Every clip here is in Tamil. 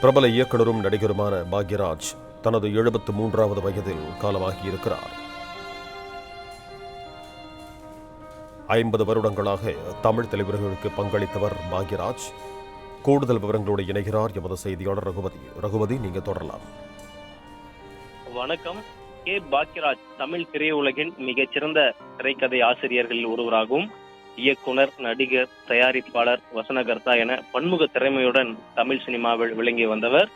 பிரபல இயக்குனரும் நடிகருமான பாக்யராஜ் தனது 73வது வயதில் காலமாகியிருக்கிறார். 50 வருடங்களாக தமிழ் தலைவர்களுக்கு பங்களித்தவர் பாக்யராஜ். கூடுதல் விவரங்களோடு இணைகிறார் எமது செய்தியாளர் ரகுபதி, நீங்க தொடரலாம். வணக்கம். கே. பாக்யராஜ் தமிழ் திரையுலகின் மிகச்சிறந்த திரைக்கதை ஆசிரியர்களில் ஒருவராகவும் இயக்குனர், நடிகர், தயாரிப்பாளர், வசனகர்த்தா என பன்முக திறமையுடன் தமிழ் சினிமாவில் விளங்கி வந்தவர்.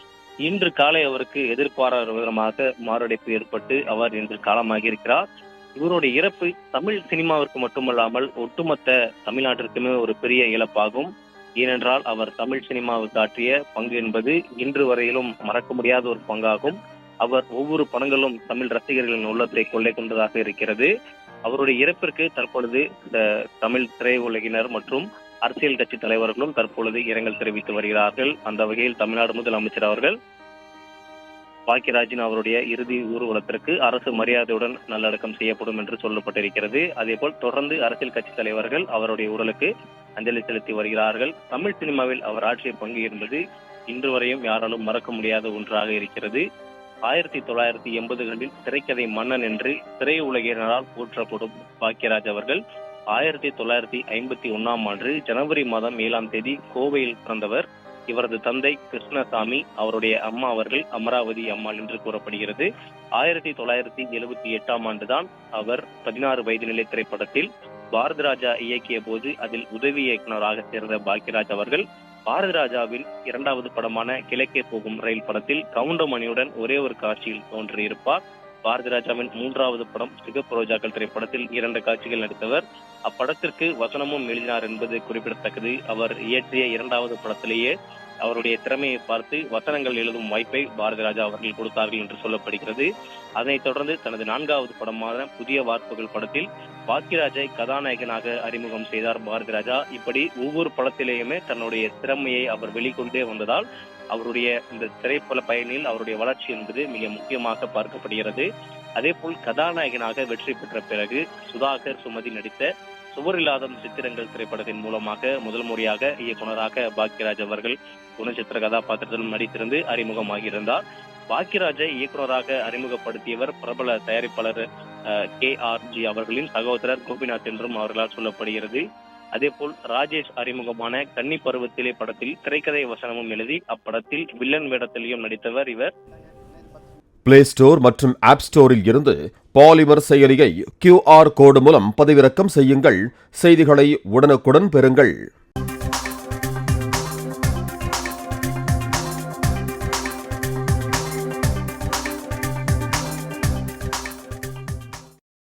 இன்று காலை அவருக்கு எதிர்பாராத விதமாக மாரடைப்பு ஏற்பட்டு அவர் இன்று காலமாகியிருக்கிறார். இவருடைய இறப்பு தமிழ் சினிமாவிற்கு மட்டுமல்லாமல் ஒட்டுமொத்த தமிழ்நாட்டிற்குமே ஒரு பெரிய இழப்பாகும். ஏனென்றால் அவர் தமிழ் சினிமாவுக்கு ஆற்றிய பங்கு என்பது இன்று வரையிலும் மறக்க முடியாத ஒரு பங்காகும். அவர் ஒவ்வொரு படங்களும் தமிழ் ரசிகர்களின் உள்ளத்தை கொள்ளை கொண்டதாக இருக்கிறது. அவருடைய இறப்பிற்கு தற்பொழுது தமிழ் திரையுலகினர் மற்றும் அரசியல் கட்சி தலைவர்களும் தற்பொழுது இரங்கல் தெரிவித்து வருகிறார்கள். அந்த வகையில் தமிழ்நாடு முதலமைச்சர் அவர்கள் பாக்யராஜின் அவருடைய இறுதி ஊர்வலத்திற்கு அரசு மரியாதையுடன் நல்லடக்கம் செய்யப்படும் என்று சொல்லப்பட்டிருக்கிறது. அதேபோல் தொடர்ந்து அரசியல் கட்சி தலைவர்கள் அவருடைய உடலுக்கு அஞ்சலி செலுத்தி வருகிறார்கள். தமிழ் சினிமாவில் அவர் ஆற்றிய பங்கு என்பது இன்று வரையும் யாராலும் மறக்க முடியாத ஒன்றாக இருக்கிறது. 1980களில் திரைக்கதை மன்னன் என்று திரையுலகினரால் போற்றப்படும் பாக்யராஜ் அவர்கள் 1951ஆம் ஆண்டு ஜனவரி மாதம் 7ஆம் தேதி கோவையில் பிறந்தவர். இவரது தந்தை கிருஷ்ணசாமி, அவருடைய அம்மா அவர்கள் அமராவதி அம்மாள் என்று கூறப்படுகிறது. 1978ஆம் ஆண்டுதான் அவர் 16 வயது நிலை திரைப்படத்தில் பாரதி ராஜா இயக்கிய போது அதில் உதவி இயக்குநராக சேர்ந்த பாக்யராஜ் அவர்கள் பாரதி ராஜாவின் 2வது படமான கிழக்கே போகும் ரயில் படத்தில் கவுண்டமணியுடன் ஒரே ஒரு காட்சியில் தோன்றியிருப்பார். பாரதி ராஜாவின் 3வது படம் சிகப்பு ரோஜாக்கள் திரைப்படத்தில் 2 காட்சிகள் நடித்தவர். அப்படத்திற்கு வசனமும் எழுதினார் என்பது குறிப்பிடத்தக்கது. அவர் இயற்றிய 2வது படத்திலேயே அவருடைய திறமையை பார்த்து வசனங்கள் எழுதும் வாய்ப்பை பாரதி ராஜா அவர்கள் கொடுத்தார்கள் என்று சொல்லப்படுகிறது. அதனைத் தொடர்ந்து தனது 4வது படமான புதிய வார்ப்புகள் படத்தில் பாக்யராஜை கதாநாயகனாக அறிமுகம் செய்தார் பாரதி ராஜா. இப்படி ஒவ்வொரு படத்திலேயுமே தன்னுடைய திறமையை அவர் வெளிக்கொண்டே வந்ததால் அவருடைய இந்த திரைப்பட பயணியில் அவருடைய வளர்ச்சி என்பது மிக முக்கியமாக பார்க்கப்படுகிறது. அதே போல் கதாநாயகனாக வெற்றி பெற்ற பிறகு சுதாகர், சுமதி நடித்த சுவரில்லாத சித்திரங்கள் திரைப்படத்தின் மூலமாக முதல் முறையாக இயக்குநராக பாக்யராஜ் அவர்கள் குணச்சித்திர கதாபாத்திரத்திலும் நடித்திருந்து அறிமுகமாகியிருந்தார். பாக்யராஜை இயக்குநராக அறிமுகப்படுத்தியவர் பிரபல தயாரிப்பாளர் KRG அவர்களின் சகோதரர் கோபிநாத் என்றும் அவர்களால் சொல்லப்படுகிறது. அதே போல் ராஜேஷ் அறிமுகமான கன்னி பருவத்திலே படத்தில் திரைக்கதை வசனமும் எழுதி அப்படத்தில் வில்லன் வேடத்திலையும் நடித்தவர் இவர். பிளே ஸ்டோர் மற்றும் ஆப் ஸ்டோரில் இருந்து பாலிமர் செயலியை QR கோடு மூலம் பதிவிறக்கம் செய்யுங்கள். செய்திகளை உடனுக்குடன் பெறுங்கள்.